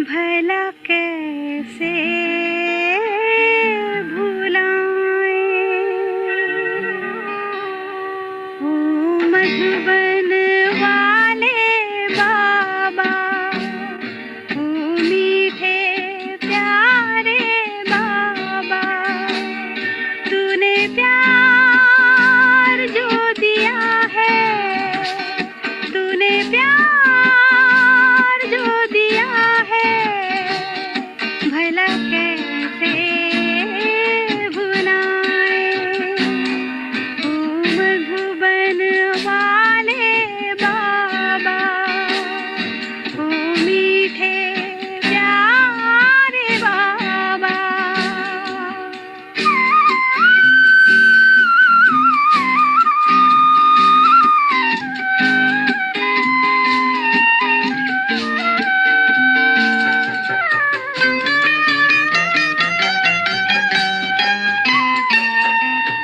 भला कैसे भुलाएं ओ मधुबन वाले बाबा, ओ मीठे प्यारे बाबा। तूने प्यार जो दिया है, तूने प्यार जो दिया है, भला कैसे भुलाएं ओ मधुबन वाले बाबा, ओ मीठे प्यारे बाबा।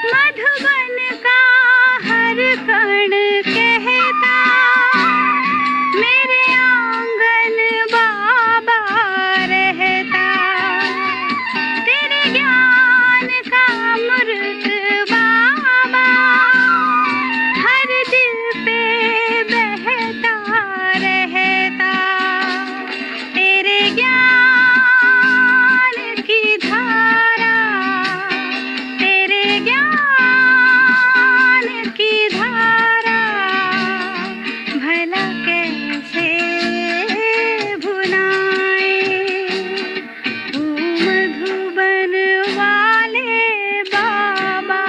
मधुबन का हर कण कहता, मेरे आंगन बाबा रहता। तेरे ज्ञान का अमृत बाबा, हर दिल पे बहता रहता। तेरे ज्ञान की धारा, तेरे ज्ञान की धारा, भला कैसे भुलाएं ओ मधुबन वाले बाबा,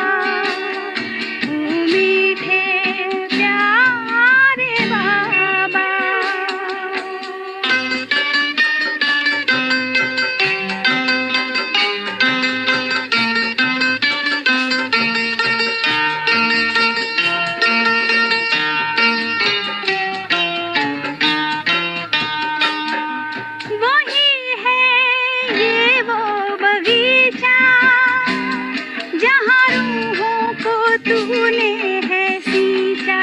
ओ मीठे प्यारे बाबा। वही है ये वो बगीचा, जहाँ रूहों को तूने है सींचा।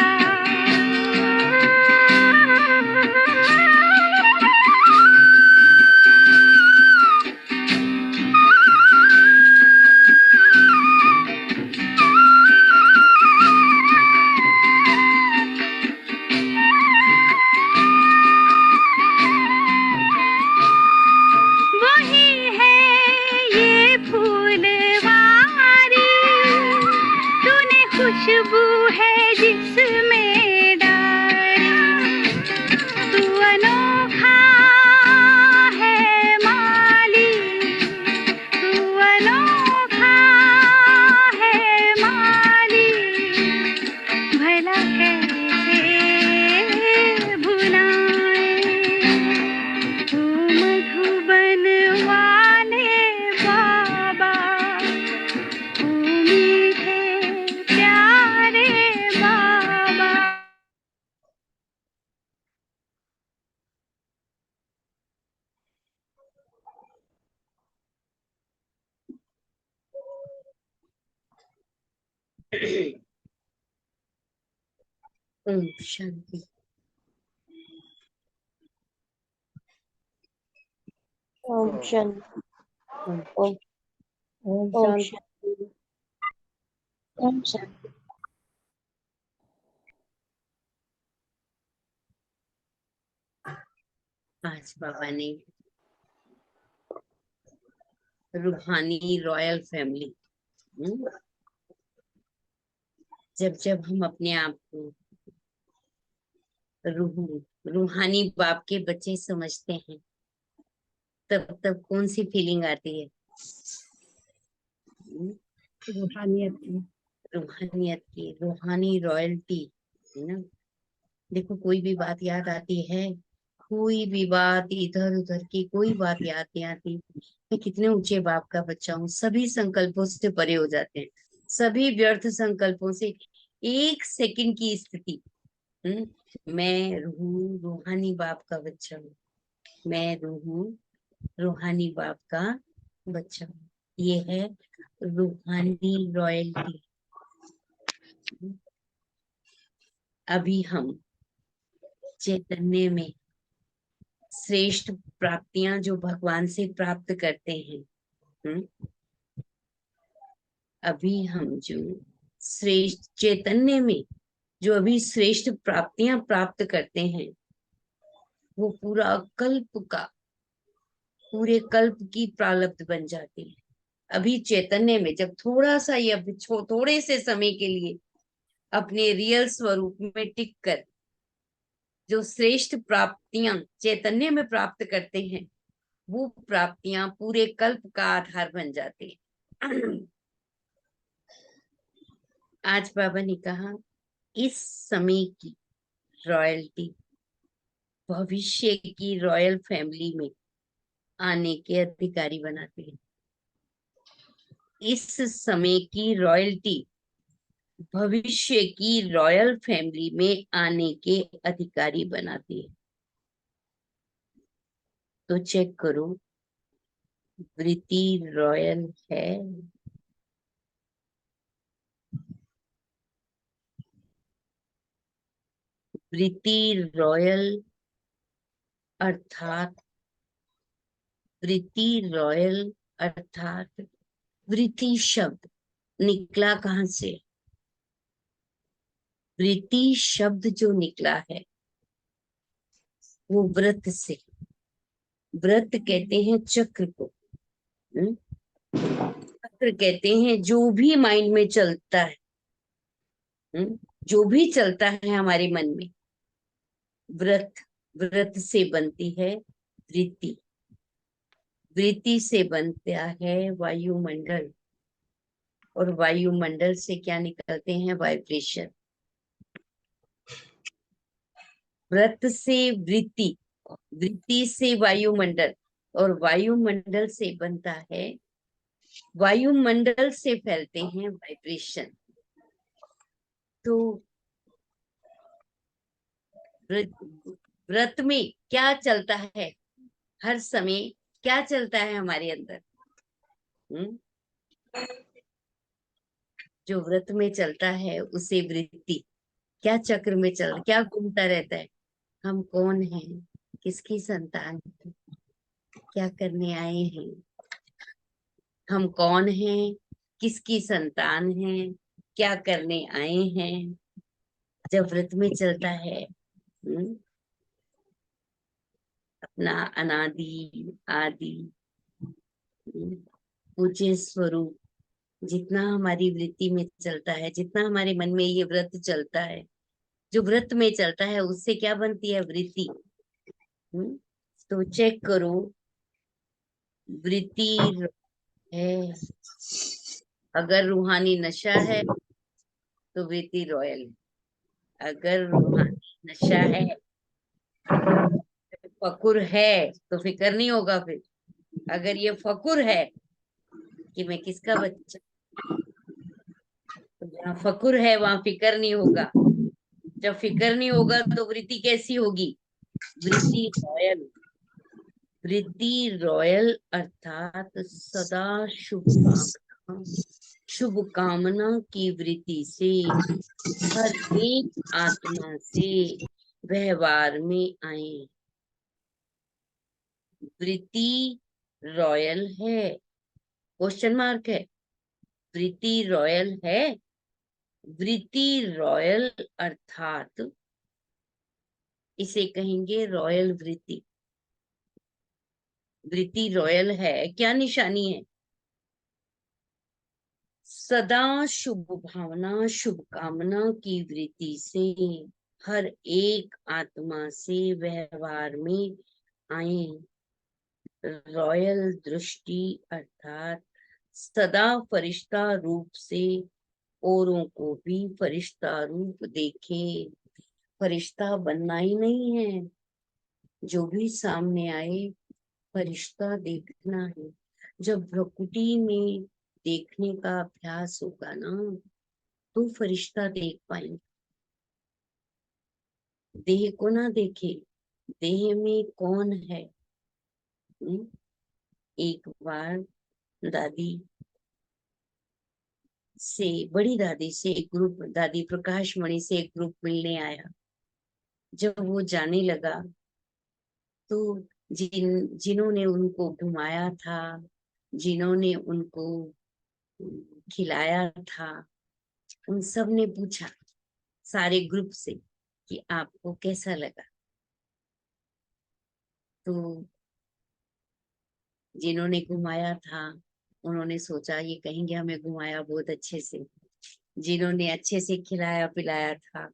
वही है ये फूलवारी, तूने खुशबू है जिसमें डाली। तू अनोखा है माली, तू अनोखा है माली, भला कैसे भुलाएं ओ मधुबन वाले बाबा, ओ मीठे प्यारे बाबा। ओम शांति। ओम शांति। ओम ओम ओम ओम शांति। शांति। ओम शांति। आज बाबा ने रूहानी रॉयल फैमिली, जब जब हम अपने आप को रूहानी बाप के बच्चे समझते हैं, तब तब कौन सी फीलिंग आती है? रूहानियत की, रूहानियत की, रूहानी रॉयल्टी, है ना। देखो, कोई भी बात याद आती है, कोई भी बात इधर उधर की कोई बात याद नहीं आती। मैं कितने ऊंचे बाप का बच्चा हूँ, सभी संकल्पों से परे हो जाते हैं, सभी व्यर्थ संकल्पों से एक सेकंड की स्थिति। मैं रूहानी बाप का बच्चा हूँ, मैं रूहानी बाप का बच्चा हूँ। ये है रूहानी रॉयल्टी। अभी हम चैतन्य में श्रेष्ठ प्राप्तियां जो भगवान से प्राप्त करते हैं। अभी हम जो श्रेष्ठ चैतन्य में जो अभी श्रेष्ठ प्राप्तियां प्राप्त करते हैं, वो पूरा कल्प का, पूरे कल्प की प्रारब्ध बन जाती है। अभी चैतन्य में जब थोड़ा सा ये अभी थोड़े से समय के लिए अपने रियल स्वरूप में टिक कर जो श्रेष्ठ प्राप्तियां चैतन्य में प्राप्त करते हैं, वो प्राप्तियां पूरे कल्प का आधार बन जाती है। आज बाबा ने कहा इस समय की रॉयल्टी भविष्य की रॉयल फैमिली में आने के अधिकारी बनाती है। इस समय की रॉयल्टी भविष्य की रॉयल फैमिली में आने के अधिकारी बनाती है। तो चेक करो, वृत्ति रॉयल है? वृत्ति रॉयल अर्थात वृत्ति रॉयल अर्थात वृत्ति शब्द निकला कहाँ से? वृत्ति शब्द जो निकला है वो व्रत से। व्रत कहते हैं चक्र को। चक्र कहते हैं जो भी माइंड में चलता है, जो भी चलता है हमारे मन में, व्रत, व्रत से बनती है वृत्ति। वृत्ति से बनता है वायुमंडल, और वायुमंडल से क्या निकलते हैं? वाइब्रेशन। व्रत से वृत्ति, वृत्ति से वायुमंडल, और वायुमंडल से बनता है, वायुमंडल से फैलते हैं वाइब्रेशन। तो व्रत में क्या चलता है? हर समय क्या चलता है हमारे अंदर? जो व्रत में चलता है उसे वृत्ति क्या चक्र में क्या घूमता रहता है? हम कौन हैं? किसकी संतान हैं? क्या करने आए हैं? हम कौन हैं? किसकी संतान हैं? क्या करने आए हैं? जब व्रत में चलता है अपना अनादि आदि पूज्य स्वरूप, जितना हमारी वृत्ति में चलता है, जितना हमारे मन में ये व्रत चलता है, जो व्रत में चलता है उससे क्या बनती है? वृत्ति। तो चेक करो, वृत्ति है। अगर रूहानी नशा है तो वृत्ति रॉयल है। अगर रूहानी नशा है, फकुर है, तो फिक्र नहीं होगा। फिर अगर ये फकुर है कि मैं किसका बच्चा, तो जहाँ फकुर है वहां फिक्र नहीं होगा। जब फिक्र नहीं होगा तो वृत्ति कैसी होगी? वृत्ति रॉयल। वृत्ति रॉयल अर्थात सदा शुभ कामना, शुभ कामना की वृत्ति से हर एक आत्मा से व्यवहार में आए। वृत्ति रॉयल है, क्वेश्चन मार्क है। वृत्ति रॉयल है। वृत्ति रॉयल अर्थात इसे कहेंगे रॉयल वृत्ति। वृत्ति रॉयल है, क्या निशानी है? सदा शुभ भावना, शुभ कामना की वृत्ति से हर एक आत्मा से व्यवहार में आए। रॉयल दृष्टि अर्थात सदा फरिश्ता रूप से औरों को भी फरिश्ता रूप देखे। फरिश्ता बनना ही नहीं है, जो भी सामने आए फरिश्ता देखना है। जब प्रकृति में देखने का अभ्यास होगा ना, तो फरिश्ता देख पाएंगे। देह को ना देखे, देह में कौन है। एक बार दादी से, बड़ी दादी से एक ग्रुप, दादी प्रकाश मणि से एक ग्रुप मिलने आया। जब वो जाने लगा तो जिन्होंने उनको घुमाया था, जिन्होंने उनको खिलाया था, उन सब ने पूछा सारे ग्रुप से कि आपको कैसा लगा। तो जिन्होंने घुमाया था उन्होंने सोचा ये कहेंगे हमें घुमाया बहुत अच्छे से। जिन्होंने अच्छे से खिलाया पिलाया था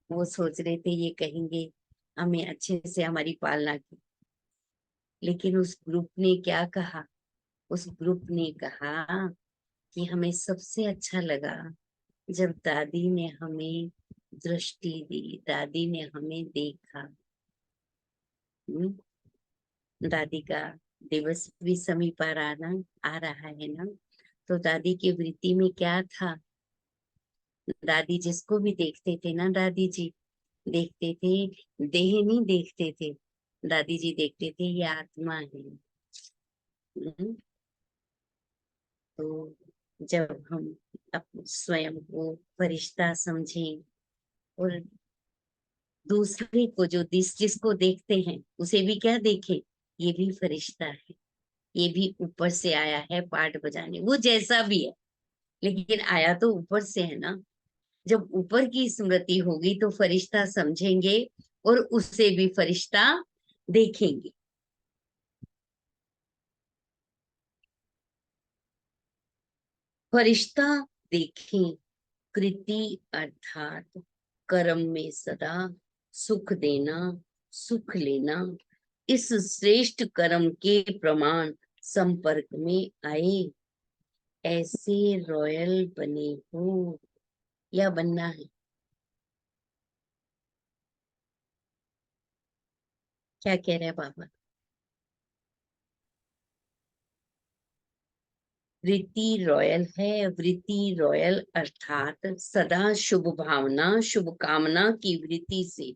वो सोच रहे थे ये कहेंगे हमें अच्छे से हमारी पालना की। लेकिन उस ग्रुप ने क्या कहा? उस ग्रुप ने कहा कि हमें सबसे अच्छा लगा जब दादी ने हमें दृष्टि दी, दादी ने हमें देखा। दादी का दिवस भी समीप आ रहा है ना। तो दादी की वृत्ति में क्या था? दादी जिसको भी देखते थे ना, दादी जी देखते थे, देह नहीं देखते थे, दादी जी देखते थे ये आत्मा है। तो जब हम स्वयं को फरिश्ता समझें और दूसरे को जो जिसको देखते हैं उसे भी क्या देखें, ये भी फरिश्ता है, ये भी ऊपर से आया है पाठ बजाने, वो जैसा भी है लेकिन आया तो ऊपर से है ना। जब ऊपर की स्मृति होगी तो फरिश्ता समझेंगे और उसे भी फरिश्ता देखेंगे। फरिश्ता देखें, कृति अर्थात कर्म में सदा सुख देना सुख लेना, इस श्रेष्ठ कर्म के प्रमाण संपर्क में आए, ऐसे रॉयल बने हो या बनना है। क्या कह रहे हैं बाबा? वृत्ति रॉयल है। वृत्ति रॉयल अर्थात सदा शुभ भावना शुभ कामना की वृत्ति से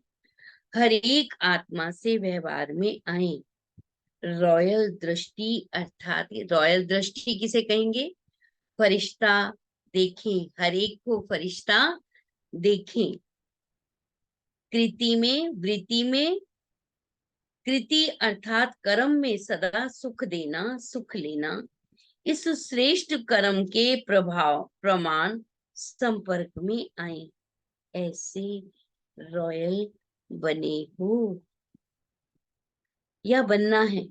हर एक आत्मा से व्यवहार में आए। रॉयल दृष्टि अर्थात रॉयल दृष्टि किसे कहेंगे? फरिश्ता देखें, हर एक को फरिश्ता देखें। कृति में वृत्ति में, कृति अर्थात कर्म में सदा सुख देना सुख लेना, इस श्रेष्ठ कर्म के प्रभाव प्रमाण संपर्क में आए, ऐसे रॉयल बने हो या बनना है।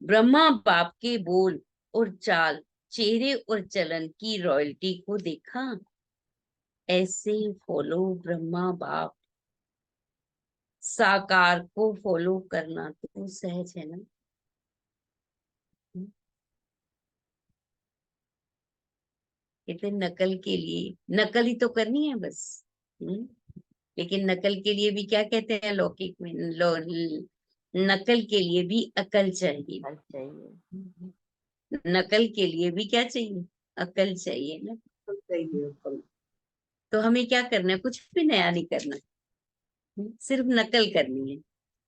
ब्रह्मा बाप के बोल और चाल चेहरे और चलन की रॉयल्टी को देखा, ऐसे फॉलो ब्रह्मा बाप। साकार को फॉलो करना तो सहज है ना। कहते नकल के लिए नकल ही तो करनी है बस। लेकिन नकल के लिए भी क्या कहते हैं लौकिक में, नकल के लिए भी अकल चाहिए। नकल के लिए भी क्या चाहिए? अकल चाहिए ना। तो हमें क्या करना है? कुछ भी नया नहीं करना, सिर्फ नकल करनी है।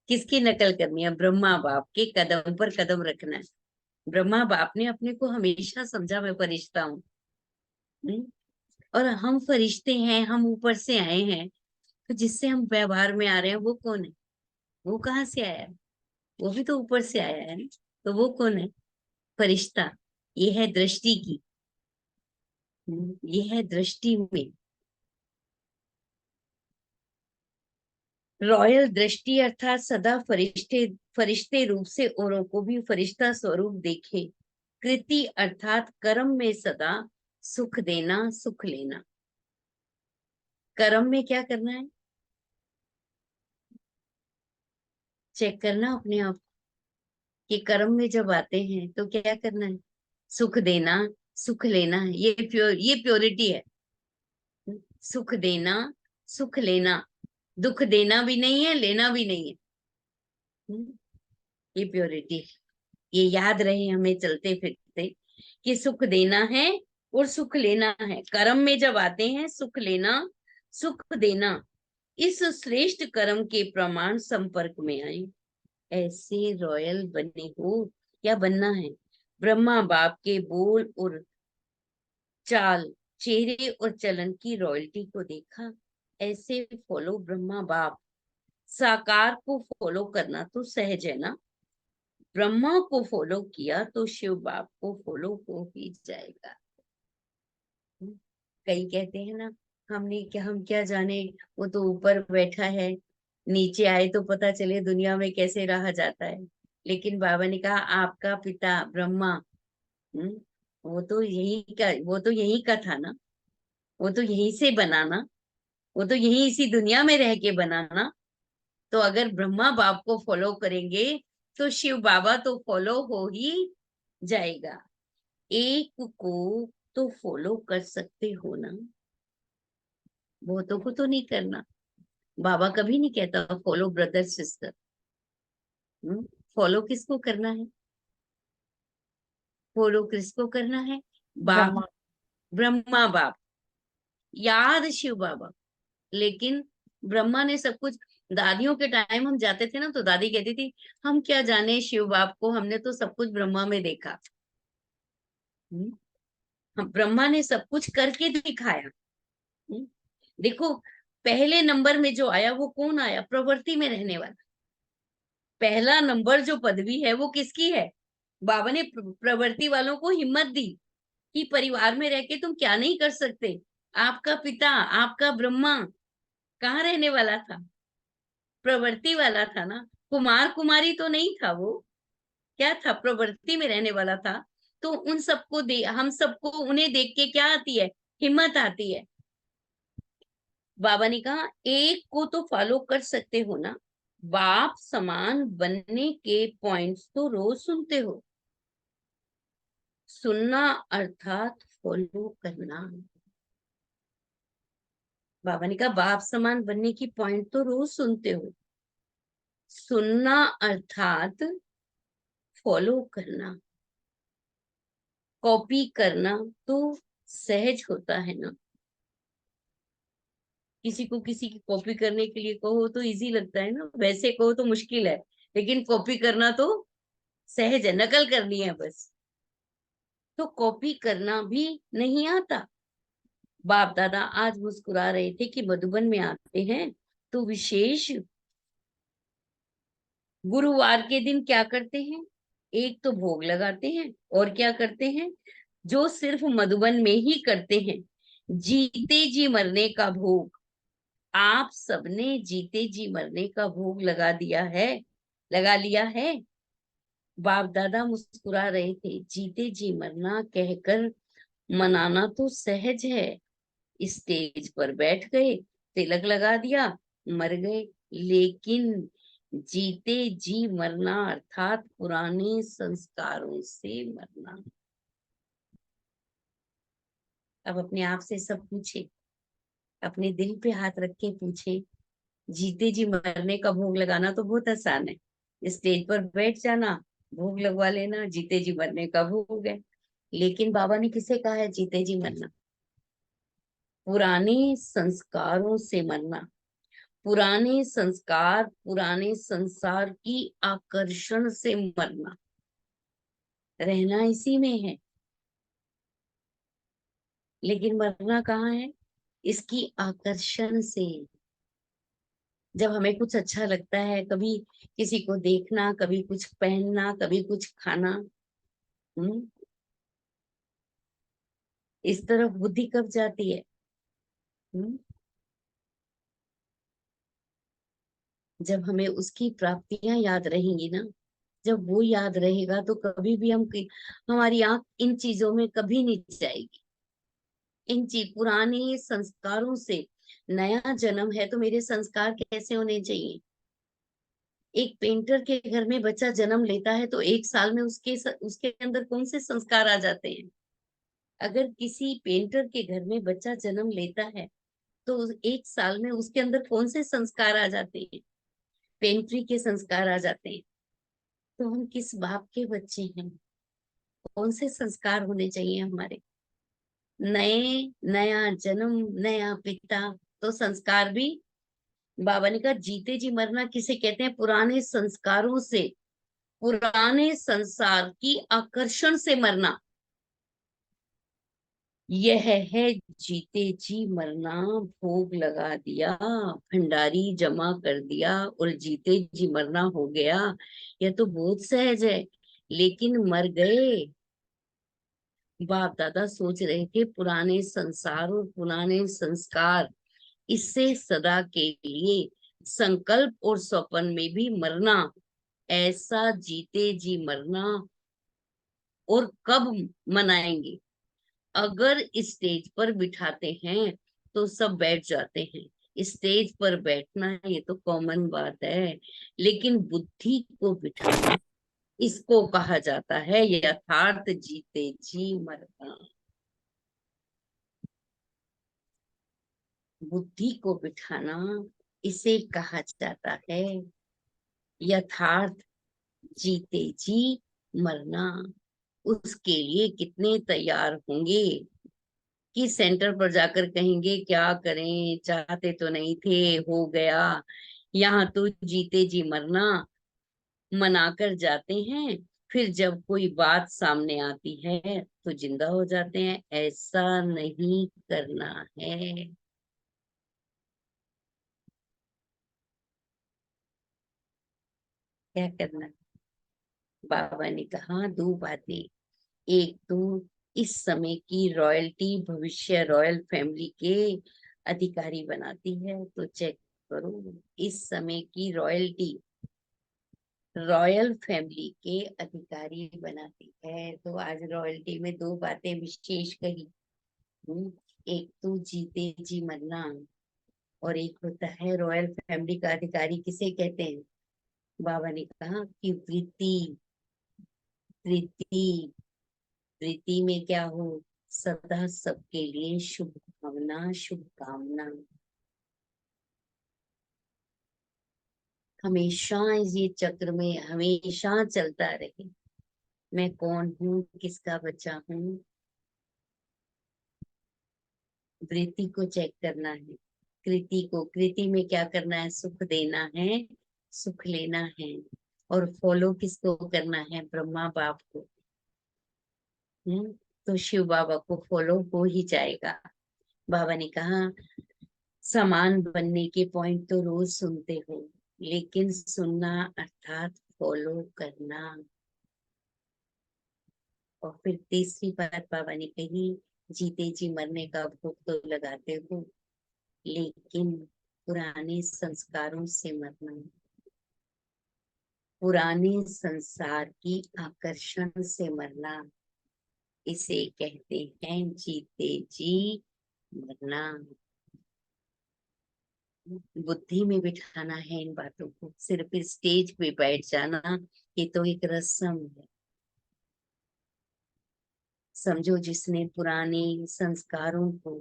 किसकी नकल करनी है? ब्रह्मा बाप के कदम पर कदम रखना है। ब्रह्मा बाप ने अपने को हमेशा समझा मैं फरिश्ता हूँ, और हम फरिश्ते हैं, हम ऊपर से आए हैं। तो जिससे हम व्यवहार में आ रहे हैं वो कौन है? वो कहाँ से आया है? वो भी तो ऊपर से आया है ना। तो वो कौन है? फरिश्ता। ये है दृष्टि की, ये है दृष्टि में रॉयल दृष्टि अर्थात सदा फरिश्ते फरिश्ते रूप से औरों को भी फरिश्ता स्वरूप देखे। कृति अर्थात कर्म में सदा सुख देना सुख लेना। कर्म में क्या करना है? चेक करना अपने आप कि कर्म में जब आते हैं तो क्या करना है? सुख देना सुख लेना है। ये प्योरिटी है। सुख देना सुख लेना, दुख देना भी नहीं है लेना भी नहीं है। ये प्योरिटी, ये याद रहे हमें चलते फिरते कि सुख देना है और सुख लेना है। कर्म में जब आते हैं सुख लेना सुख देना, इस श्रेष्ठ कर्म के प्रमाण संपर्क में आए, ऐसे रॉयल बने हो या बनना है। ब्रह्मा बाप के बोल और चाल चेहरे और चलन की रॉयल्टी को देखा, ऐसे फॉलो ब्रह्मा बाप। साकार को फॉलो करना तो सहज है ना, ब्रह्मा को फॉलो किया तो शिव बाप को फॉलो हो ही जाएगा। कई कहते हैं ना, हम क्या जाने, वो तो ऊपर बैठा है, नीचे आए तो पता चले दुनिया में कैसे रहा जाता है। लेकिन बाबा ने कहा आपका पिता ब्रह्मा, हम्म, वो तो यही का था ना, वो तो यहीं से बनाना, वो तो यही इसी दुनिया में रह के बनाना। तो अगर ब्रह्मा बाप को फॉलो करेंगे तो शिव बाबा तो फॉलो हो ही जाएगा। एक को तो फॉलो कर सकते हो ना, बहुतों को तो नहीं करना। बाबा कभी नहीं कहता फॉलो ब्रदर सिस्टर। फॉलो किसको करना है? फॉलो किसको करना है? बाप, ब्रह्मा। ब्रह्मा बाप, याद शिव बाबा। लेकिन ब्रह्मा ने सब कुछ, दादियों के टाइम हम जाते थे ना तो दादी कहती थी हम क्या जाने शिव बाप को, हमने तो सब कुछ ब्रह्मा में देखा। हम्म, ब्रह्मा ने सब कुछ करके दिखाया। हम्म, देखो पहले नंबर में जो आया वो कौन आया? प्रवृत्ति में रहने वाला। पहला नंबर जो पदवी है वो किसकी है? बाबा ने प्रवृत्ति वालों को हिम्मत दी कि परिवार में रह के तुम क्या नहीं कर सकते। आपका पिता, आपका ब्रह्मा कहाँ रहने वाला था? प्रवृत्ति वाला था ना, कुमार कुमारी तो नहीं था वो। क्या था? प्रवृत्ति में रहने वाला था। तो उन सबको हम सबको उन्हें देख के क्या आती है? हिम्मत आती है। बाबा ने कहा एक को तो फॉलो कर सकते हो ना, बाप समान बनने के पॉइंट्स तो रोज सुनते हो। सुनना अर्थात फॉलो करना। बाबा ने कहा बाप समान बनने की पॉइंट तो रोज सुनते हो, सुनना अर्थात फॉलो करना। कॉपी करना तो सहज होता है ना, किसी को किसी की कॉपी करने के लिए कहो तो इजी लगता है ना, वैसे कहो तो मुश्किल है। लेकिन कॉपी करना तो सहज है, नकल करनी है बस। तो कॉपी करना भी नहीं आता। बाप दादा आज मुस्कुरा रहे थे कि मधुबन में आते हैं तो विशेष गुरुवार के दिन क्या करते हैं? एक तो भोग लगाते हैं, और क्या करते हैं जो सिर्फ मधुबन में ही करते हैं, जीते जी मरने का भोग। आप सबने जीते जी मरने का भोग लगा दिया है, लगा लिया है। बाप दादा मुस्कुरा रहे थे, जीते जी मरना कहकर मनाना तो सहज है। स्टेज पर बैठ गए, तिलक लगा दिया, मर गए। लेकिन जीते जी मरना अर्थात पुराने संस्कारों से मरना। अब अपने आप से सब पूछे, अपने दिल पे हाथ रख के पूछे, जीते जी मरने का भोग लगाना तो बहुत आसान है, स्टेज पर बैठ जाना, भोग लगवा लेना, जीते जी मरने का भोग है। लेकिन बाबा ने किसे कहा है जीते जी मरना? पुराने संस्कारों से मरना। पुराने संस्कार, पुराने संसार की आकर्षण से मरना। रहना इसी में है, लेकिन मरना कहाँ है? इसकी आकर्षण से। जब हमें कुछ अच्छा लगता है, कभी किसी को देखना, कभी कुछ पहनना, कभी कुछ खाना, हम्म, इस तरफ बुद्धि कब जाती है? हम्म, जब हमें उसकी प्राप्तियां याद रहेंगी ना, जब वो याद रहेगा तो कभी भी हमारी आंख इन चीजों में कभी नहीं जाएगी। इन पुराने संस्कारों से। नया जन्म है तो मेरे संस्कार कैसे होने चाहिए? एक पेंटर के घर में बच्चा जन्म लेता है तो एक साल में उसके अंदर कौन से संस्कार आ जाते हैं? अगर किसी पेंटर के घर में बच्चा जन्म लेता है तो एक साल में उसके अंदर कौन से संस्कार आ जाते हैं? पेंट्री के संस्कार आ जाते हैं। तो हम किस बाप के बच्चे हैं? कौन से संस्कार होने चाहिए हमारे? नए, नया जन्म, नया पिता, तो संस्कार भी। बाबा ने कहा जीते जी मरना किसे कहते हैं? पुराने संस्कारों से, पुराने संसार की आकर्षण से मरना। यह है जीते जी मरना, भोग लगा दिया, भंडारी जमा कर दिया और जीते जी मरना हो गया। यह तो बहुत सहज है, लेकिन मर गए। बाप दादा सोच रहे थे पुराने संसार और पुराने संस्कार, इससे सदा के लिए संकल्प और स्वप्न में भी मरना, ऐसा जीते जी मरना और कब मनाएंगे। अगर स्टेज पर बिठाते हैं तो सब बैठ जाते हैं। स्टेज पर बैठना ये तो कॉमन बात है, लेकिन बुद्धि को बिठाना, इसको कहा जाता है यथार्थ जीते जी मरना। बुद्धि को बिठाना इसे कहा जाता है यथार्थ जीते जी मरना। उसके लिए कितने तैयार होंगे कि सेंटर पर जाकर कहेंगे क्या करें, चाहते तो नहीं थे, हो गया। यहाँ तो जीते जी मरना मनाकर जाते हैं, फिर जब कोई बात सामने आती है तो जिंदा हो जाते हैं। ऐसा नहीं करना है। क्या करना? बाबा ने कहा दो बातें। एक तो इस समय की रॉयल्टी भविष्य रॉयल फैमिली के अधिकारी बनाती है, तो चेक करो। इस समय की रॉयल्टी रॉयल फैमिली के अधिकारी बनाती है। तो आज रॉयल्टी में दो बातें विशेष कही। एक तो जीते जी मरना, और एक होता है रॉयल फैमिली का अधिकारी किसे कहते हैं। बाबा ने कहा कि प्रीति, प्रीति, प्रीति में क्या हो, सदा सबके लिए शुभ भावना, शुभकामना। हमेशा ये चक्र में हमेशा चलता रहे। मैं कौन हूँ, किसका बच्चा हूँ, वृत्ति को चेक करना है। कृति को, कृति में क्या करना है, सुख देना है, सुख लेना है। और फॉलो किसको करना है, ब्रह्मा बाप को। तो शिव बाबा को फॉलो हो ही जाएगा। बाबा ने कहा समान बनने के पॉइंट तो रोज सुनते हो, लेकिन सुनना अर्थात फॉलो करना। और फिर तीसरी बात बाबा ने कही, जीते जी मरने का भोग तो लगाते हो, लेकिन पुराने संस्कारों से मरना, पुराने संसार की आकर्षण से मरना, इसे कहते हैं जीते जी मरना। बुद्धि में बिठाना है इन बातों को। सिर्फ स्टेज पे बैठ जाना ये तो एक रस्म है। समझो जिसने पुराने संस्कारों को,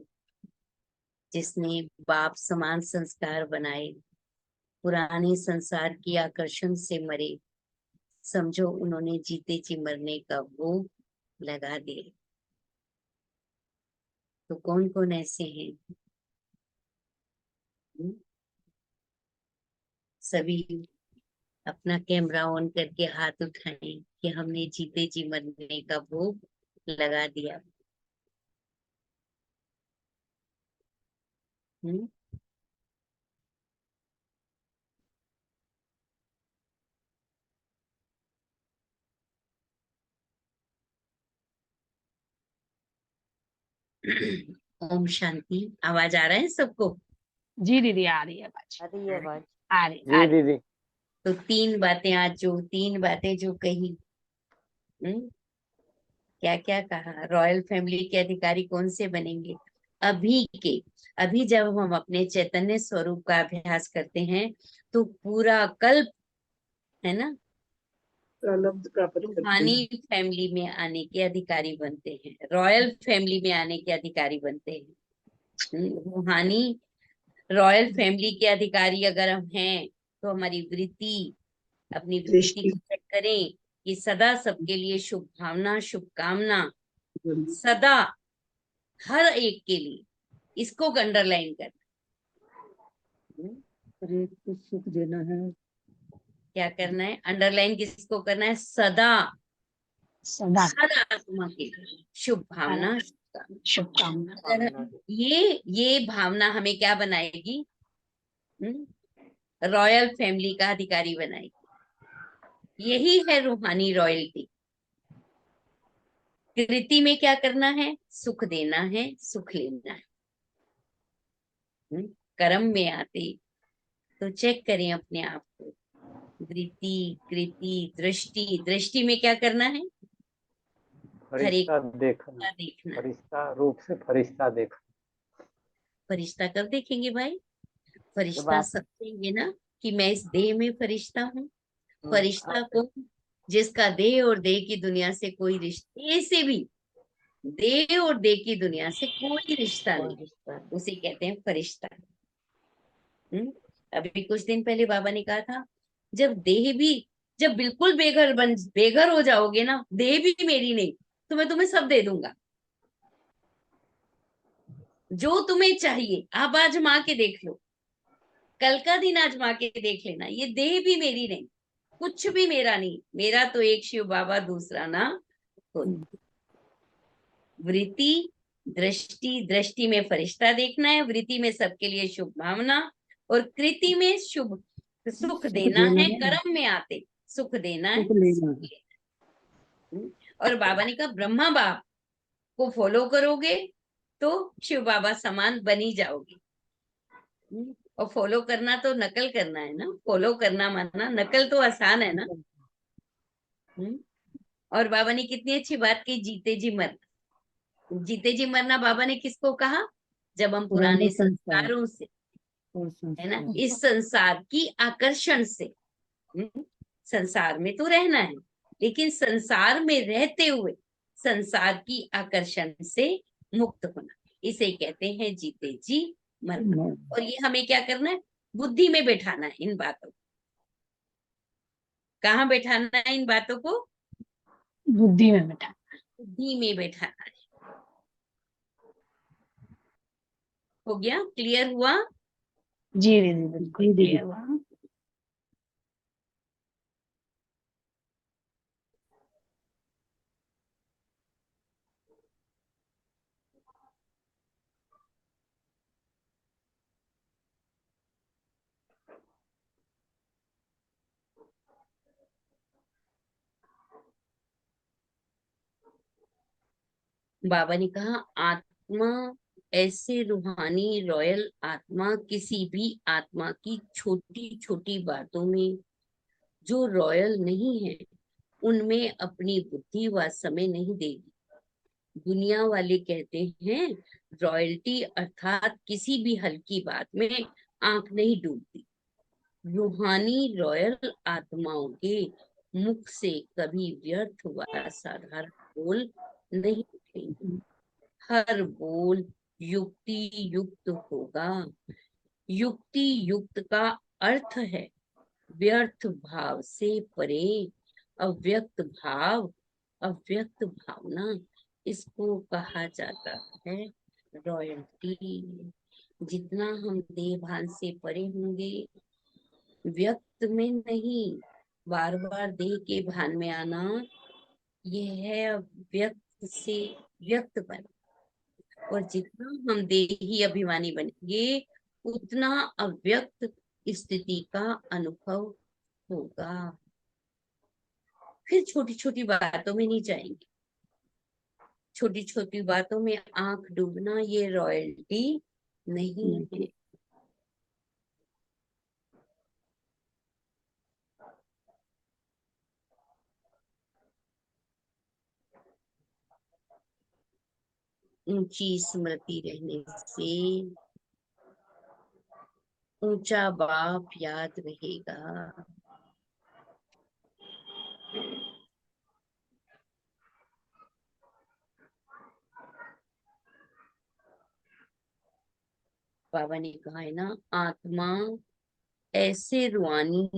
जिसने बाप समान संस्कार बनाए, पुराने संसार की आकर्षण से मरे, समझो उन्होंने जीते जी मरने का भोग लगा दिया। तो कौन कौन ऐसे हैं? हम्म? सभी अपना कैमरा ऑन करके हाथ उठाएं कि हमने जीते जी मरने का भोग लगा दिया। हम्म? ओम शांति। आवाज आ रहा है सबको? जी दीदी आ रही है आवाज, आती है आवाज। आ रही जी दीदी। तो तीन बातें आज जो, तीन बातें जो कही, क्या क्या कहा। रॉयल फैमिली के अधिकारी कौन से बनेंगे? अभी के, अभी जब हम अपने चैतन्य स्वरूप का अभ्यास करते हैं तो पूरा कल्प, है ना, प्रारब्ध प्राप्त करते रूहानी हैं। फैमिली में आने के अधिकारी बनते हैं, रॉयल फैमिली में आने के अधिकारी बनते हैं। रूहानी रॉयल फैमिली के अधिकारी अगर हम हैं तो हमारी वृत्ति, अपनी वृत्ति दृष्टि को चेक करें कि सदा सबके लिए शुभ भावना, शुभकामना, सदा हर एक के लिए, इसको अंडरलाइन करना। हर एक को सुख देना है। क्या करना है, अंडरलाइन किसको करना है, सदा सदा हर आत्मा के लिए शुभ भावना, शुभकामना। शुभकामना। अगर ये भावना हमें क्या बनाएगी, रॉयल फैमिली का अधिकारी बनाएगी। यही है रूहानी रॉयल्टी। कृति में क्या करना है, सुख देना है, सुख लेना है। कर्म में आते तो चेक करें अपने आप को, वृत्ति, कृति, दृष्टि। दृष्टि में क्या करना है, हर एक फरिश्ता देखना, का देखना। फरिश्ता रूप से फरिश्ता देखना। फरिश्ता कब देखेंगे भाई, जब फरिश्ता आप सब कहेंगे ना कि मैं इस देह में फरिश्ता हूँ। फरिश्ता को जिसका देह और देह की दुनिया से कोई रिश्ते से भी, देह और देह की दुनिया से कोई रिश्ता नहीं, उसे कहते हैं फरिश्ता। अभी कुछ दिन पहले बाबा ने कहा था, जब देह भी, जब बिल्कुल बेघर हो जाओगे ना, देह भी मेरी नहीं, तो मैं तुम्हें सब दे दूंगा जो तुम्हें चाहिए। आप आजमा के देख लो, कल का दिन आजमा के देख लेना, ये देह भी मेरी नहीं, कुछ भी मेरा नहीं, मेरा तो एक शिव बाबा, दूसरा ना कोई। वृत्ति, दृष्टि, दृष्टि में फरिश्ता देखना है, वृत्ति में सबके लिए शुभ भावना, और कृति में शुभ सुख देना है। कर्म में आते सुख देना है, सुख लेना सुख है। लेना। और बाबा ने कहा ब्रह्मा बाप को फॉलो करोगे तो शिव बाबा समान बनी जाओगे। और फॉलो करना तो नकल करना है ना, फॉलो करना मानना, नकल तो आसान है ना। और बाबा ने कितनी अच्छी बात की, जीते जी मरना। जीते जी मरना बाबा ने किसको कहा, जब हम पुराने संस्कारों से, है ना, इस संसार की आकर्षण से, संसार में तो रहना है, लेकिन संसार में रहते हुए संसार की आकर्षण से मुक्त होना, इसे कहते हैं जीते जी मरना। और ये हमें क्या करना है, बुद्धि में बैठाना है इन बातों को। कहाँ बैठाना है इन बातों को, बुद्धि में बेटा। बुद्धि में बैठाना है। हो गया, क्लियर हुआ? जी दीदी बिल्कुल क्लियर हुआ। बाबा ने कहा आत्मा, ऐसे रूहानी रॉयल आत्मा किसी भी आत्मा की छोटी छोटी बातों में, जो रॉयल नहीं है उनमें अपनी बुद्धि व समय नहीं देगी। दुनिया वाले कहते हैं रॉयल्टी अर्थात किसी भी हल्की बात में आंख नहीं डूबती। रूहानी रॉयल आत्माओं के मुख से कभी व्यर्थ व साधारण बोल नहीं उठेंगे। हर बोल युक्ति युक्त होगा। युक्ति युक्त का अर्थ है व्यर्थ भाव से परे, अव्यक्त भाव, अव्यक्त भावना, इसको कहा जाता है रॉयल्टी। जितना हम देह भान से परे होंगे, व्यक्त में नहीं, बार बार देह के भान में आना, ये है व्यक्त से व्यक्त बन। और जितना हम देही अभिमानी बनेंगे, उतना अव्यक्त स्थिति का अनुभव होगा। फिर छोटी छोटी बातों में नहीं जाएंगे, छोटी छोटी बातों में आंख डूबना ये रॉयल्टी नहीं है। ऊंची स्मृति रहने से ऊंचा बाप याद रहेगा। बाबा ने कहा है ना, आत्मा, ऐसे रूहानी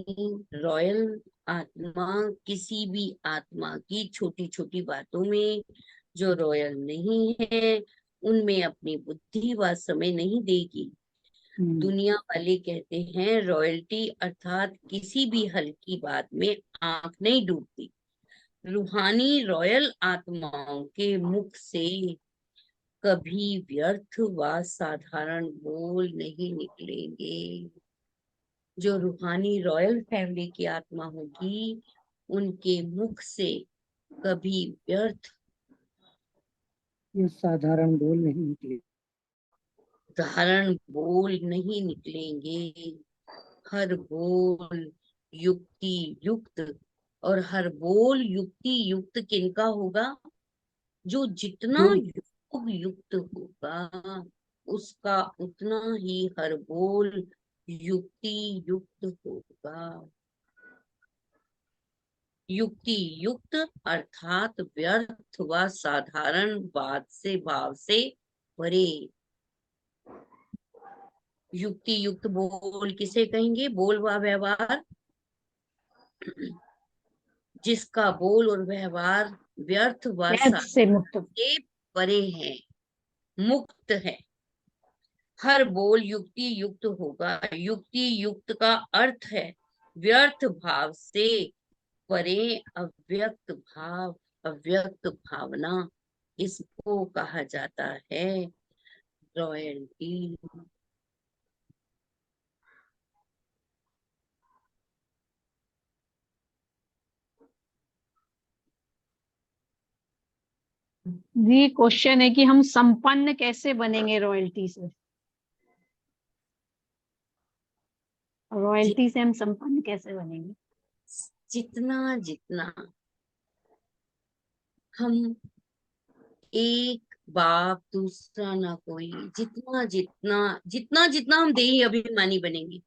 रॉयल आत्मा किसी भी आत्मा की छोटी छोटी बातों में, जो रॉयल नहीं है उनमें अपनी बुद्धि व समय नहीं देगी। दुनिया वाले कहते हैं रॉयल्टी अर्थात किसी भी हल्की बात में आंख नहीं डूबती। रूहानी रॉयल आत्माओं के मुख से कभी व्यर्थ व साधारण बोल नहीं निकलेंगे। जो रूहानी रॉयल फैमिली की आत्मा होगी, उनके मुख से कभी व्यर्थ ये साधारण बोल नहीं निकले। धारण बोल नहीं निकलेंगे। हर बोल युक्ति युक्त, और हर बोल युक्ति युक्त किनका होगा? जो जितना जो योग युक्त होगा, उसका उतना ही हर बोल युक्ति युक्त होगा। युक्ति युक्त अर्थात व्यर्थ व साधारण बात से भाव से परे। युक्ति युक्त बोल किसे कहेंगे? बोल व व्यवहार जिसका बोल और व्यवहार व्यर्थ व व्यर्थ से मुक्त। से परे है, मुक्त है। हर बोल युक्ति युक्त होगा। युक्ति युक्त का अर्थ है व्यर्थ भाव से परे, अव्यक्त भाव, अव्यक्त भावना। इसको कहा जाता है रॉयल्टी। जी क्वेश्चन है कि हम संपन्न कैसे बनेंगे रॉयल्टी से? रॉयल्टी से हम संपन्न कैसे बनेंगे? जितना जितना हम एक बाप दूसरा ना कोई, जितना जितना जितना जितना हम देही अभिमानी बनेंगे,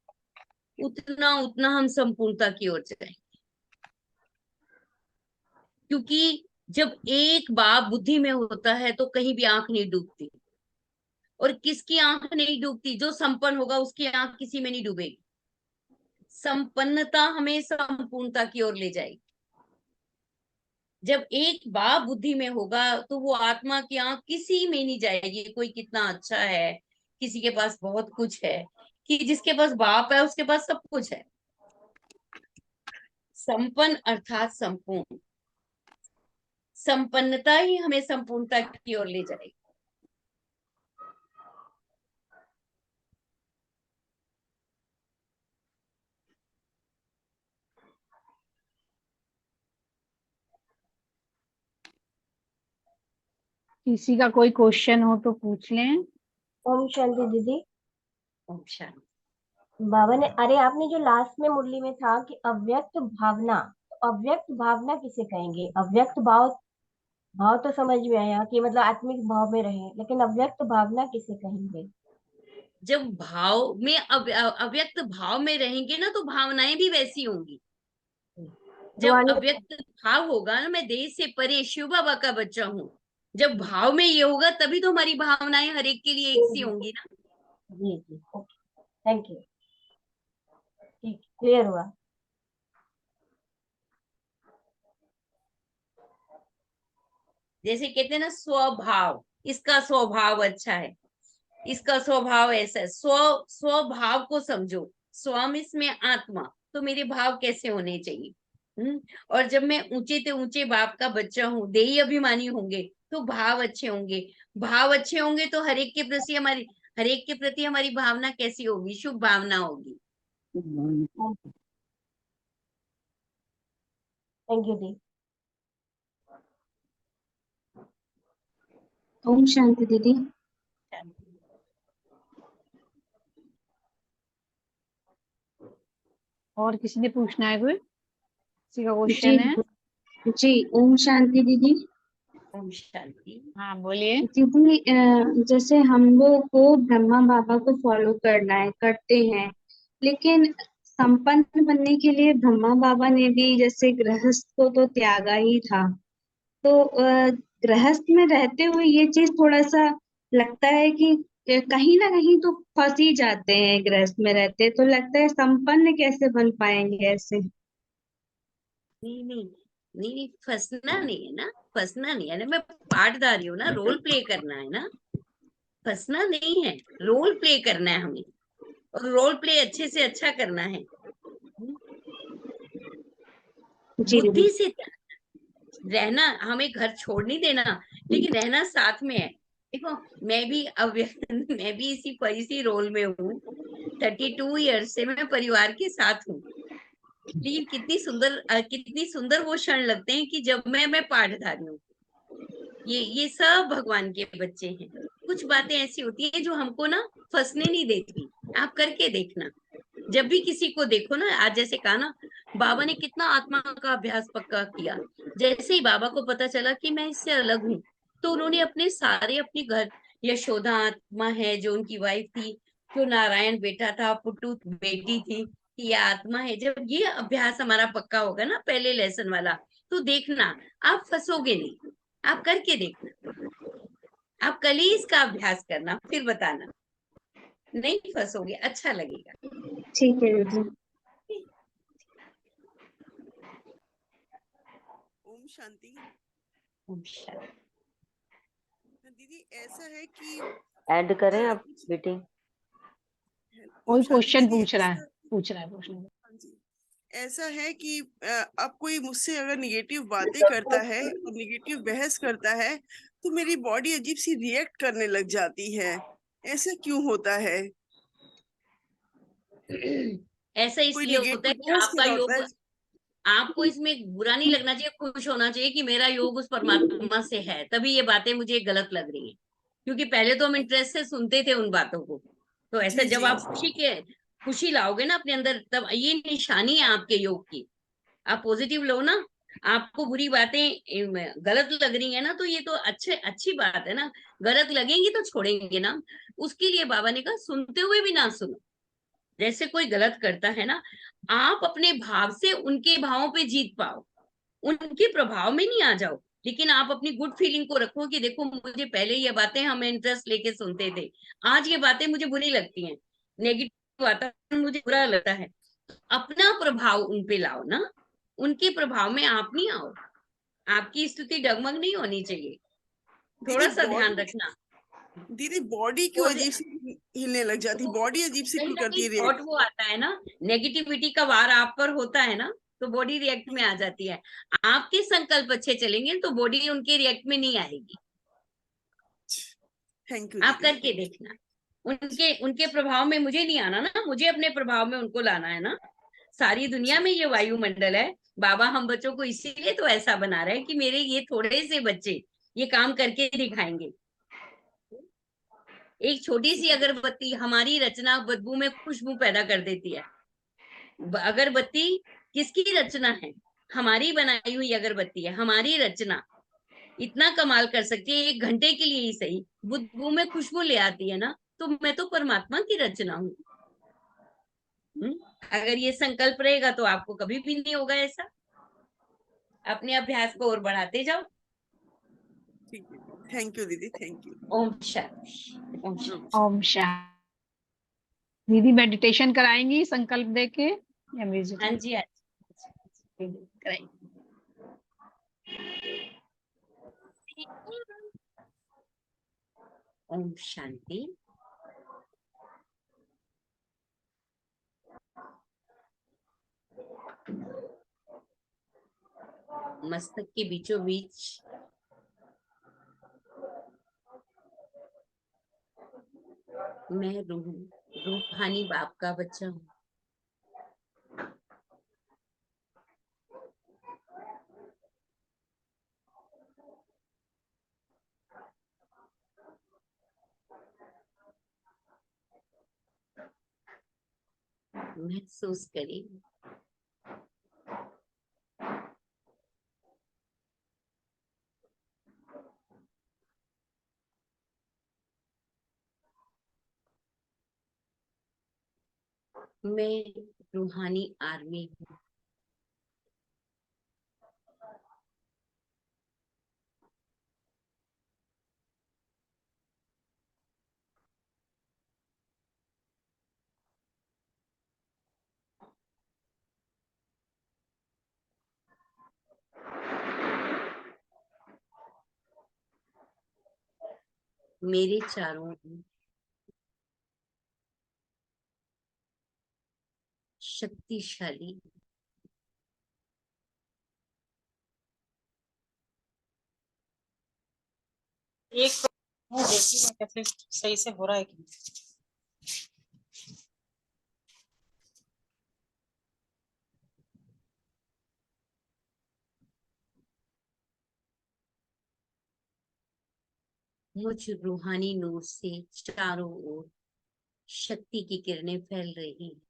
उतना उतना हम संपूर्णता की ओर जाएंगे। क्योंकि जब एक बाप बुद्धि में होता है तो कहीं भी आंख नहीं डूबती। और किसकी आंख नहीं डूबती? जो संपन्न होगा उसकी आंख किसी में नहीं डूबेगी। संपन्नता हमें संपूर्णता की ओर ले जाएगी। जब एक बाप बुद्धि में होगा तो वो आत्मा की आंख किसी में नहीं जाएगी। कोई कितना अच्छा है, किसी के पास बहुत कुछ है, कि जिसके पास बाप है उसके पास सब कुछ है। संपन्न अर्थात संपूर्ण। संपन्नता ही हमें संपूर्णता की ओर ले जाएगी। किसी का कोई क्वेश्चन हो तो पूछ लें। ओम शांति दीदी। ओम शांति। बाबा ने, अरे आपने जो लास्ट में मुरली में था कि अव्यक्त भावना, तो अव्यक्त भावना किसे कहेंगे? अव्यक्त भाव, भाव तो समझ में आया कि मतलब आत्मिक भाव में रहे, लेकिन अव्यक्त भावना किसे कहेंगे? जब भाव में अव्यक्त भाव में रहेंगे ना, तो भावनाएं भी वैसी होंगी। जब रूहानी। अव्यक्त भाव होगा ना, मैं देह से परे शिव बाबा का बच्चा हूँ, जब भाव में ये होगा तभी तो हमारी भावनाएं हर एक के लिए एक सी होंगी ना। जी जी, ओके, थैंक यू। ठीक, क्लियर हुआ। जैसे कहते हैं ना स्वभाव, इसका स्वभाव अच्छा है, इसका स्वभाव ऐसा है। स्वभाव को समझो। स्वम इसमें आत्मा, तो मेरे भाव कैसे होने चाहिए? और जब मैं ऊंचे से ऊंचे बाप का बच्चा हूँ, देही अभिमानी होंगे, तो भाव अच्छे होंगे। भाव अच्छे होंगे तो हर एक के प्रति हमारी भावना कैसी होगी? शुभ भावना होगी। थैंक यू दी। ओम शांति दीदी। और किसी ने पूछना है? कोई किसी का जी क्वेश्चन है? जी, ओम शांति दीदी। ओम शांति। हाँ बोलिए। दीदी जैसे हम लोग को ब्रह्मा बाबा को फॉलो करना है, करते हैं, लेकिन संपन्न बनने के लिए ब्रह्मा बाबा ने भी जैसे गृहस्थ को तो त्यागा ही था। तो गृहस्थ में रहते हुए ये चीज थोड़ा सा लगता है कि कहीं ना कहीं तो फंस ही जाते हैं। गृहस्थ में रहते तो लगता है संपन्न कैसे बन पाएंगे ऐसे। नहीं नहीं नहीं नहीं, फंसना नहीं है ना, फंसना नहीं है ना। मैं पाठधारी हूँ ना, रोल प्ले करना है ना, फंसना नहीं है। रोल प्ले करना है हमें, और रोल प्ले अच्छे से अच्छा करना है। जी दीदी। बुद्धि से रहना, हमें घर छोड़ नहीं देना, लेकिन रहना साथ में है। देखो, मैं भी अव्यक्त मैं भी इसी रोल में हूँ। 32 ईयर से मैं परिवार के साथ हूँ। लेकिन कितनी सुंदर वो क्षण लगते हैं कि जब मैं पाठधारी हूँ। ये सब भगवान के बच्चे हैं। कुछ बातें ऐसी होती हैं जो हमको ना फंसने नहीं देती। आप करके देखना। जब भी किसी को देखो ना, आज जैसे कहा ना, बाबा ने कितना आत्मा का अभ्यास पक्का किया। जैसे ही बाबा को पता चला कि मैं इससे अलग हूँ, तो उन्होंने अपने घर, यशोदा आत्मा है जो उनकी वाइफ थी, जो नारायण बेटा था, पुट्टू बेटी थी, कि ये आत्मा है। जब ये अभ्यास हमारा पक्का होगा ना, पहले लेसन वाला, तो देखना आप फंसोगे नहीं। आप करके देखना। आप कल ही इसका अभ्यास करना, फिर बताना। नहीं फंसोगे, अच्छा लगेगा। ठीक है दीदी। ओम शांति। ओम शांति। दीदी ऐसा है कि ऐड करें आप कुछ बेटी? ओम कोई शांति क्वेश्चन दीदी, पूछ रहा है क्वेश्चन। हाँ जी, ऐसा है कि अब कोई मुझसे अगर निगेटिव बातें करता है और निगेटिव बहस करता है, तो मेरी बॉडी अजीब सी रिएक्ट करने लग जाती है। ऐसा क्यों होता है? ऐसा कोई इसलिए होता है निगेटिव कि बहस कर आपका रहा होता योग, है। आपको इसमें बुरा नहीं लगना चाहिए, खुश होना चाहिए कि मेरा योग उस परमात्मा से है, तभी ये बातें मुझे गलत लग रही हैं। क्योंकि पहले तो हम इंटरेस्ट से सुनते थे उन बातों को। तो ऐसा जी जब जी आप खुशी लाओगे ना अपने अंदर, तब ये निशानी है आपके योग की। आप पॉजिटिव लो ना। आपको बुरी बातें गलत लग रही है ना, तो ये तो अच्छी बात है ना। गलत लगेंगी तो छोड़ेंगे ना। उसके लिए बाबा ने कहा सुनते हुए भी ना सुनो। जैसे कोई गलत करता है ना, आप अपने भाव से उनके भावों पे जीत पाओ, उनके प्रभाव में नहीं आ जाओ। लेकिन आप अपनी गुड फीलिंग को रखो कि देखो, मुझे पहले ये बातें हम इंटरेस्ट लेके सुनते थे, आज ये बातें मुझे बुरी लगती हैं, नेगेटिव वातावरण मुझे बुरा लगता है। अपना प्रभाव उन पे लाओ ना, उनके प्रभाव में आप नहीं आओ। आपकी स्थिति डगमग नहीं होनी चाहिए। दीदी थोड़ा सा ध्यान बॉडी रखना। दीदी बॉडी क्यों अजीब सी हिलने लग जाती है? बॉडी अजीब से कहीं क्यों ना करती कहीं है थॉट रिएक्ट? वो आता है ना, नेगेटिविटी का वार आप पर होता है ना, तो बॉडी रिएक्ट में आ जाती है। आपके संकल्प अच्छे चलेंगे तो बॉडी उनके रिएक्ट में नहीं आएगी। थैंक यू आप दीदी, करके थैंक देखना। उनके उनके प्रभाव में मुझे नहीं आना ना, मुझे अपने प्रभाव में उनको लाना है ना। सारी दुनिया में ये वायुमंडल है। बाबा हम बच्चों को इसीलिए तो ऐसा बना रहे हैं कि मेरे ये थोड़े से बच्चे ये काम करके दिखाएंगे। एक छोटी सी अगरबत्ती हमारी रचना बदबू में खुशबू पैदा कर देती है। अगरबत्ती किसकी रचना है? हमारी बनाई हुई अगरबत्ती है, हमारी रचना। इतना कमाल कर सकती है, 1 घंटे के लिए ही सही बदबू में खुशबू ले आती है ना। तो मैं तो परमात्मा की रचना हूँ। अगर ये संकल्प रहेगा तो आपको कभी भी नहीं होगा ऐसा। अपने अभ्यास को और बढ़ाते जाओ। ठीक है। थैंक यू दीदी, थैंक यू। ओम शांति। ओम शांति। ओम शांति। दीदी मेडिटेशन कराएंगी संकल्प देके या म्यूजिक? हाँ जी, हाँ जी, कराइए। ओम शांति। मस्तक के बीचों बीच मैं रूहानी बाप का बच्चा हूँ। महसूस करिए मैं रूहानी आर्मी हूँ। मेरे चारों ओर शक्तिशाली एक वो देखिए मैं कैसे सही से हो रहा है कि नहीं। मुझ रूहानी नूर से चारों ओर शक्ति की किरणें फैल रही हैं।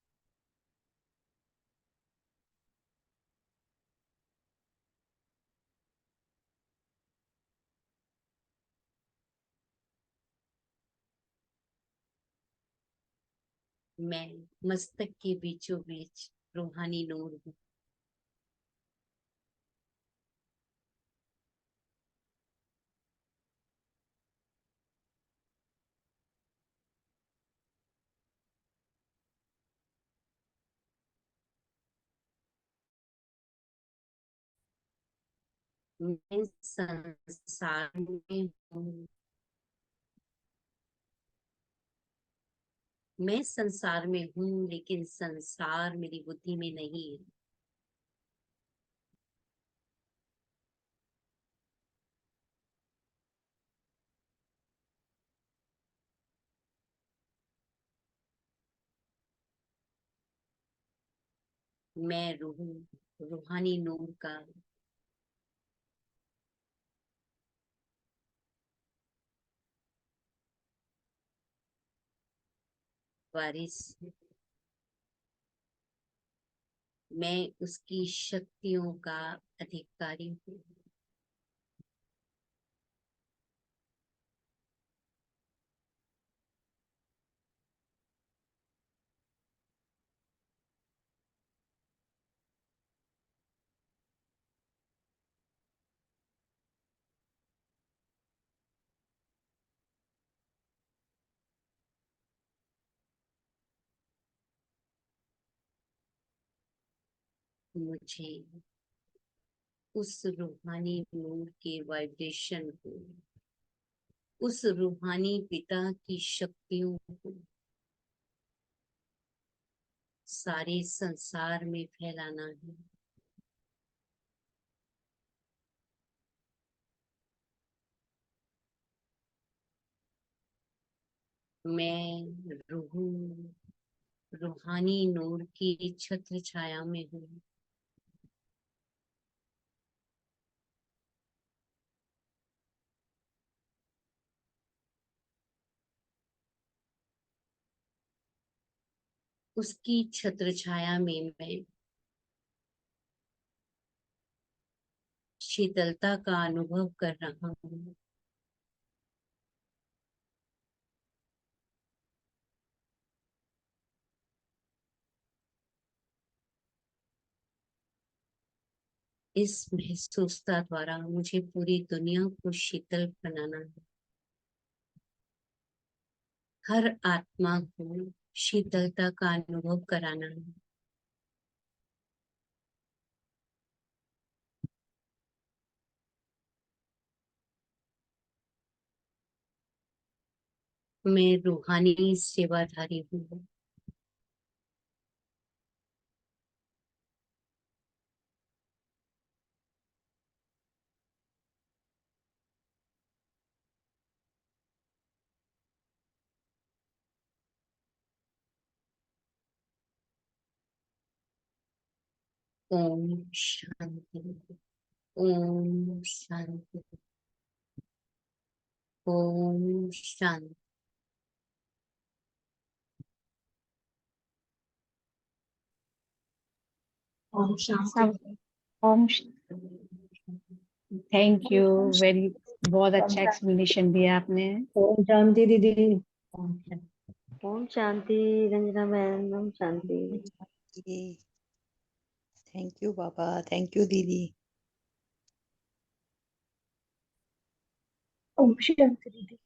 मैं मस्तक के बीचों बीच रूहानी नूर हूँ। मैं संसार में हूँ। मैं संसार में हूँ लेकिन संसार मेरी बुद्धि में नहीं है। मैं रूहानी नूर का वारिस। मैं उसकी शक्तियों का अधिकारी हूँ। मुझे उस रूहानी नूर के वाइब्रेशन को, उस रूहानी पिता की शक्तियों को सारे संसार में फैलाना है। मैं रूहानी नूर की छत्र छाया में हूँ। उसकी छत्र छाया में मैं शीतलता का अनुभव कर रहा हूँ। इस महसूसता द्वारा मुझे पूरी दुनिया को शीतल बनाना है। हर आत्मा को शीतलता का अनुभव कराना है। मैं रूहानी सेवाधारी हूँ। ओम शांति। ओम शांति। ओम शांति। ओम शांति। सब ओम। थैंक यू वेरी, बहुत अच्छा एक्सप्लेनेशन दिया आपने। ओम शांति दीदी। ओम शांति। ओम शांति रंजना मैम, ओम शांति। थैंक यू बाबा, थैंक यू दीदी। ओम शांति दीदी।